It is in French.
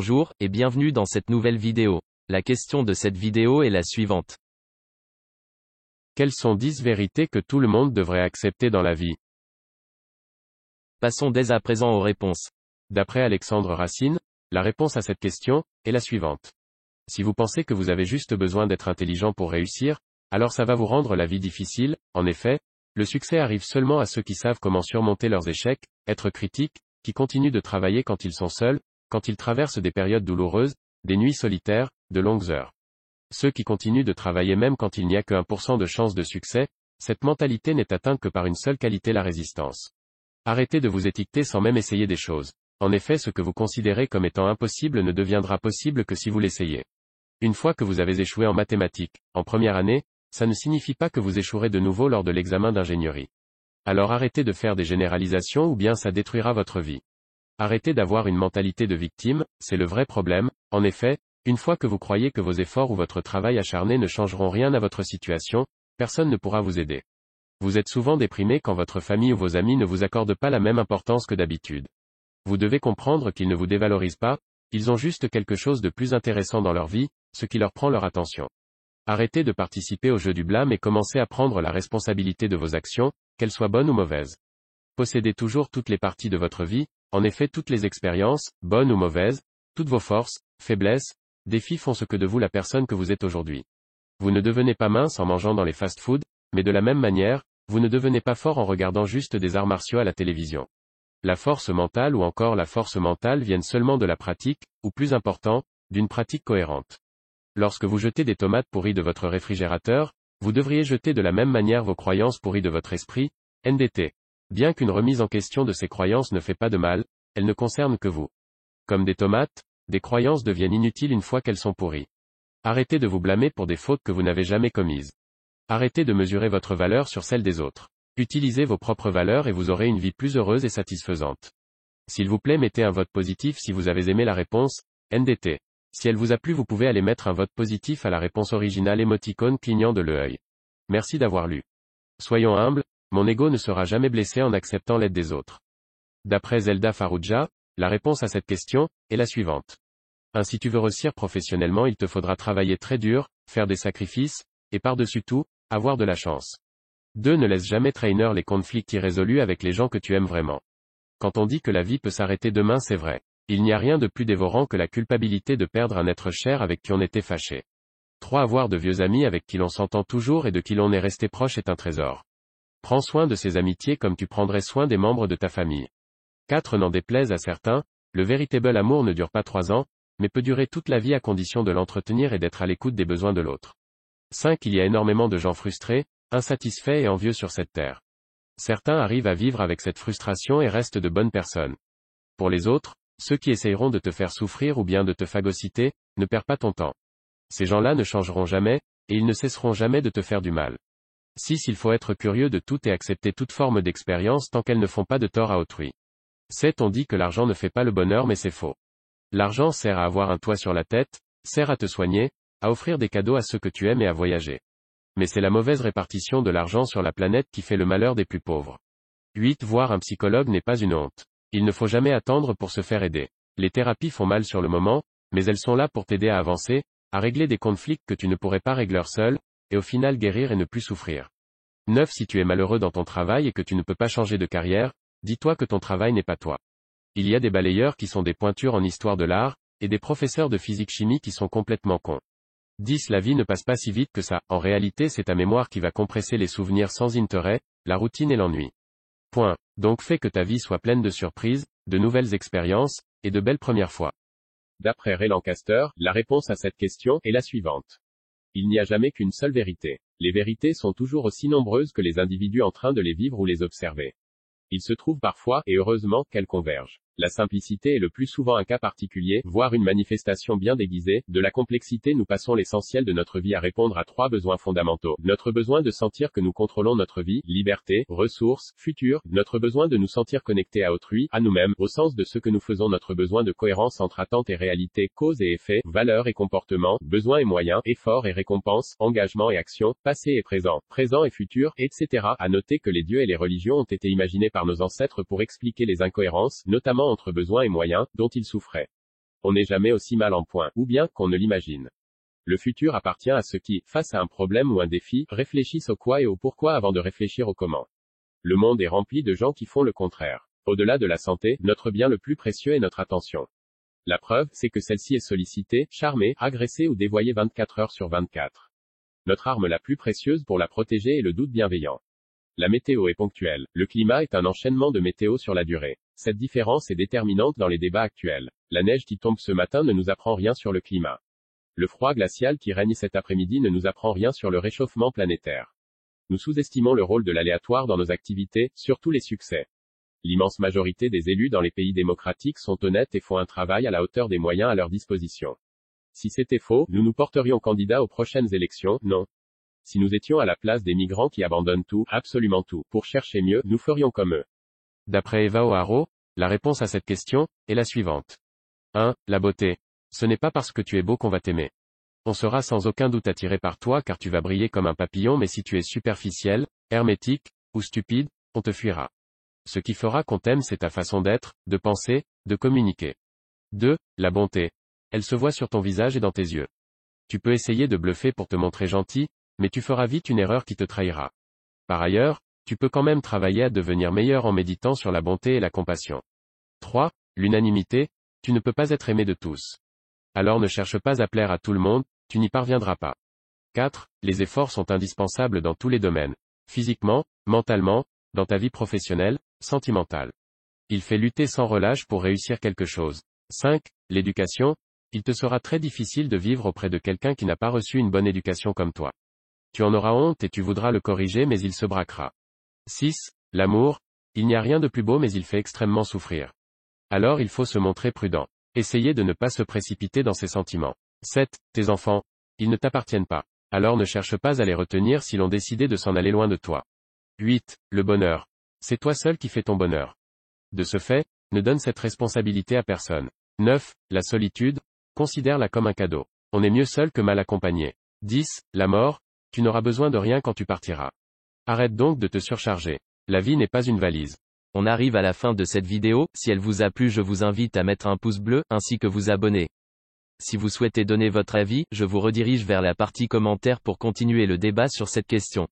Bonjour, et bienvenue dans cette nouvelle vidéo. La question de cette vidéo est la suivante. Quelles sont 10 vérités que tout le monde devrait accepter dans la vie? Passons dès à présent aux réponses. D'après Alexandre Racine, la réponse à cette question est la suivante. Si vous pensez que vous avez juste besoin d'être intelligent pour réussir, alors ça va vous rendre la vie difficile. En effet, le succès arrive seulement à ceux qui savent comment surmonter leurs échecs, être critiques, qui continuent de travailler quand ils sont seuls, quand ils traversent des périodes douloureuses, des nuits solitaires, de longues heures. Ceux qui continuent de travailler même quand il n'y a que 1% de chance de succès, cette mentalité n'est atteinte que par une seule qualité, la résistance. Arrêtez de vous étiqueter sans même essayer des choses. En effet, ce que vous considérez comme étant impossible ne deviendra possible que si vous l'essayez. Une fois que vous avez échoué en mathématiques, en première année, ça ne signifie pas que vous échouerez de nouveau lors de l'examen d'ingénierie. Alors arrêtez de faire des généralisations ou bien ça détruira votre vie. Arrêtez d'avoir une mentalité de victime, c'est le vrai problème. En effet, une fois que vous croyez que vos efforts ou votre travail acharné ne changeront rien à votre situation, personne ne pourra vous aider. Vous êtes souvent déprimé quand votre famille ou vos amis ne vous accordent pas la même importance que d'habitude. Vous devez comprendre qu'ils ne vous dévalorisent pas, ils ont juste quelque chose de plus intéressant dans leur vie, ce qui leur prend leur attention. Arrêtez de participer au jeu du blâme et commencez à prendre la responsabilité de vos actions, qu'elles soient bonnes ou mauvaises. Possédez toujours toutes les parties de votre vie, en effet toutes les expériences, bonnes ou mauvaises, toutes vos forces, faiblesses, défis font ce que de vous la personne que vous êtes aujourd'hui. Vous ne devenez pas mince en mangeant dans les fast-foods, mais de la même manière, vous ne devenez pas fort en regardant juste des arts martiaux à la télévision. La force mentale ou encore la force mentale viennent seulement de la pratique, ou plus important, d'une pratique cohérente. Lorsque vous jetez des tomates pourries de votre réfrigérateur, vous devriez jeter de la même manière vos croyances pourries de votre esprit, NDT. Bien qu'une remise en question de ces croyances ne fait pas de mal, elle ne concerne que vous. Comme des tomates, des croyances deviennent inutiles une fois qu'elles sont pourries. Arrêtez de vous blâmer pour des fautes que vous n'avez jamais commises. Arrêtez de mesurer votre valeur sur celle des autres. Utilisez vos propres valeurs et vous aurez une vie plus heureuse et satisfaisante. S'il vous plaît, mettez un vote positif si vous avez aimé la réponse, NDT. Si elle vous a plu, vous pouvez aller mettre un vote positif à la réponse originale émoticône clignant de l'œil. Merci d'avoir lu. Soyons humbles, mon ego ne sera jamais blessé en acceptant l'aide des autres. D'après Zelda Farrugia, la réponse à cette question est la suivante. Si tu veux réussir professionnellement, il te faudra travailler très dur, faire des sacrifices, et par-dessus tout, avoir de la chance. 2. Ne laisse jamais traîner les conflits irrésolus avec les gens que tu aimes vraiment. Quand on dit que la vie peut s'arrêter demain, c'est vrai. Il n'y a rien de plus dévorant que la culpabilité de perdre un être cher avec qui on était fâché. 3. Avoir de vieux amis avec qui l'on s'entend toujours et de qui l'on est resté proche est un trésor. Prends soin de ces amitiés comme tu prendrais soin des membres de ta famille. 4. N'en déplaise à certains, le véritable amour ne dure pas 3 ans, mais peut durer toute la vie à condition de l'entretenir et d'être à l'écoute des besoins de l'autre. 5. Il y a énormément de gens frustrés, insatisfaits et envieux sur cette terre. Certains arrivent à vivre avec cette frustration et restent de bonnes personnes. Pour les autres, ceux qui essayeront de te faire souffrir ou bien de te phagocyter, ne perds pas ton temps. Ces gens-là ne changeront jamais, et ils ne cesseront jamais de te faire du mal. 6. Il faut être curieux de tout et accepter toute forme d'expérience tant qu'elles ne font pas de tort à autrui. 7. On dit que l'argent ne fait pas le bonheur, mais c'est faux. L'argent sert à avoir un toit sur la tête, sert à te soigner, à offrir des cadeaux à ceux que tu aimes et à voyager. Mais c'est la mauvaise répartition de l'argent sur la planète qui fait le malheur des plus pauvres. 8. Voir un psychologue n'est pas une honte. Il ne faut jamais attendre pour se faire aider. Les thérapies font mal sur le moment, mais elles sont là pour t'aider à avancer, à régler des conflits que tu ne pourrais pas régler seul, et au final guérir et ne plus souffrir. 9. Si tu es malheureux dans ton travail et que tu ne peux pas changer de carrière, dis-toi que ton travail n'est pas toi. Il y a des balayeurs qui sont des pointures en histoire de l'art, et des professeurs de physique-chimie qui sont complètement cons. 10. La vie ne passe pas si vite que ça, en réalité c'est ta mémoire qui va compresser les souvenirs sans intérêt, la routine et l'ennui. Point. Donc fais que ta vie soit pleine de surprises, de nouvelles expériences, et de belles premières fois. D'après Ray Lancaster, la réponse à cette question est la suivante. Il n'y a jamais qu'une seule vérité. Les vérités sont toujours aussi nombreuses que les individus en train de les vivre ou les observer. Il se trouve parfois, et heureusement, qu'elles convergent. La simplicité est le plus souvent un cas particulier, voire une manifestation bien déguisée. De la complexité nous passons l'essentiel de notre vie à répondre à 3 besoins fondamentaux. Notre besoin de sentir que nous contrôlons notre vie, liberté, ressources, futur. Notre besoin de nous sentir connectés à autrui, à nous-mêmes, au sens de ce que nous faisons. Notre besoin de cohérence entre attente et réalité, cause et effet, valeur et comportement, besoin et moyens, effort et récompense, engagement et action, passé et présent, présent et futur, etc. À noter que les dieux et les religions ont été imaginés par nos ancêtres pour expliquer les incohérences, notamment entre besoins et moyens, dont ils souffraient. On n'est jamais aussi mal en point, ou bien qu'on ne l'imagine. Le futur appartient à ceux qui, face à un problème ou un défi, réfléchissent au quoi et au pourquoi avant de réfléchir au comment. Le monde est rempli de gens qui font le contraire. Au-delà de la santé, notre bien le plus précieux est notre attention. La preuve, c'est que celle-ci est sollicitée, charmée, agressée ou dévoyée 24 heures sur 24. Notre arme la plus précieuse pour la protéger est le doute bienveillant. La météo est ponctuelle. Le climat est un enchaînement de météo sur la durée. Cette différence est déterminante dans les débats actuels. La neige qui tombe ce matin ne nous apprend rien sur le climat. Le froid glacial qui règne cet après-midi ne nous apprend rien sur le réchauffement planétaire. Nous sous-estimons le rôle de l'aléatoire dans nos activités, surtout les succès. L'immense majorité des élus dans les pays démocratiques sont honnêtes et font un travail à la hauteur des moyens à leur disposition. Si c'était faux, nous nous porterions candidats aux prochaines élections, non. Si nous étions à la place des migrants qui abandonnent tout, absolument tout, pour chercher mieux, nous ferions comme eux. D'après Eva O'Haro, la réponse à cette question est la suivante. 1. La beauté. Ce n'est pas parce que tu es beau qu'on va t'aimer. On sera sans aucun doute attiré par toi car tu vas briller comme un papillon, mais si tu es superficiel, hermétique, ou stupide, on te fuira. Ce qui fera qu'on t'aime, c'est ta façon d'être, de penser, de communiquer. 2. La bonté. Elle se voit sur ton visage et dans tes yeux. Tu peux essayer de bluffer pour te montrer gentil, mais tu feras vite une erreur qui te trahira. Par ailleurs, tu peux quand même travailler à devenir meilleur en méditant sur la bonté et la compassion. 3. L'unanimité. Tu ne peux pas être aimé de tous. Alors ne cherche pas à plaire à tout le monde, tu n'y parviendras pas. 4. Les efforts sont indispensables dans tous les domaines. Physiquement, mentalement, dans ta vie professionnelle, sentimentale. Il fait lutter sans relâche pour réussir quelque chose. 5. L'éducation. Il te sera très difficile de vivre auprès de quelqu'un qui n'a pas reçu une bonne éducation comme toi. Tu en auras honte et tu voudras le corriger mais il se braquera. 6. L'amour. Il n'y a rien de plus beau mais il fait extrêmement souffrir. Alors il faut se montrer prudent. Essayez de ne pas se précipiter dans ses sentiments. 7. Tes enfants. Ils ne t'appartiennent pas. Alors ne cherche pas à les retenir s'ils ont décidé de s'en aller loin de toi. 8. Le bonheur. C'est toi seul qui fais ton bonheur. De ce fait, ne donne cette responsabilité à personne. 9. La solitude. Considère-la comme un cadeau. On est mieux seul que mal accompagné. 10. La mort. Tu n'auras besoin de rien quand tu partiras. Arrête donc de te surcharger. La vie n'est pas une valise. On arrive à la fin de cette vidéo. Si elle vous a plu, je vous invite à mettre un pouce bleu, ainsi que vous abonner. Si vous souhaitez donner votre avis, je vous redirige vers la partie commentaires pour continuer le débat sur cette question.